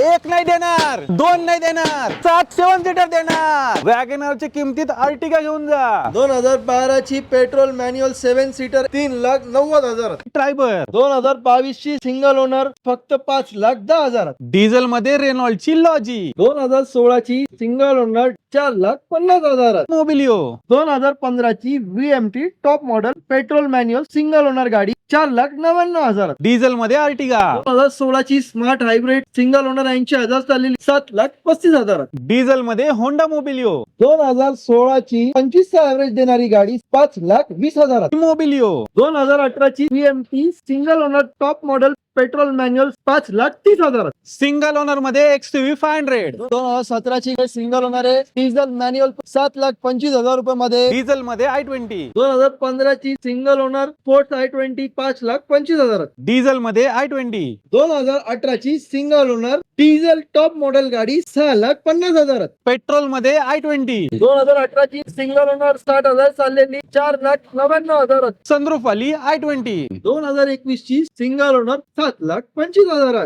एक नाही देणार, दोन नाही देणार, 7 सीटर देणार. वॅगनरच्या किमतीत अर्टिगा घेऊन जा. 2012 ची पेट्रोल मॅन्युअल 7 सीटर 3,90,000. ड्रायव्हर 2022 ची सिंगल ओनर फक्त 5,10,000. डिझेल मध्ये रेनॉल्डची लॉजी. 2016 ची सिंगल ओनर 4,50,000. मोबिलिओ 2015 ची VMT top model petrol manual single owner गाडी 4,99,000. डिझेल मध्ये अर्टिगा. 2016 ची स्मार्ट हायब्रिड सिंगल ओनर 80,000 चाललेली 7,35,000. डिझेल मध्ये होंडा मोबिलिओ. 2016 ची 25 ऍव्हरेज देणारी गाडी 5,20,000. मोबिलिओ 2018 ची VMT single owner top model petrol manual 5,30,000. Single owner मध्ये XUV 500. 2017 ची सिंगल ओनर आहे डिझेल मॅन्युअल 7,25,000 रुपये मध्ये. डिझेल मध्ये i20. 2015 ची single owner sports i20 5,25,000. Diesel मध्ये i20. 2018 ची single owner diesel top model गाडी 6,50,000. पेट्रोल मध्ये i20. 2018 ची सिंगल ओनर 60,000 चाललेली 4,99,000. सनरूफ वाली i20. 2021 ची सिंगल ओनर 7,25,000.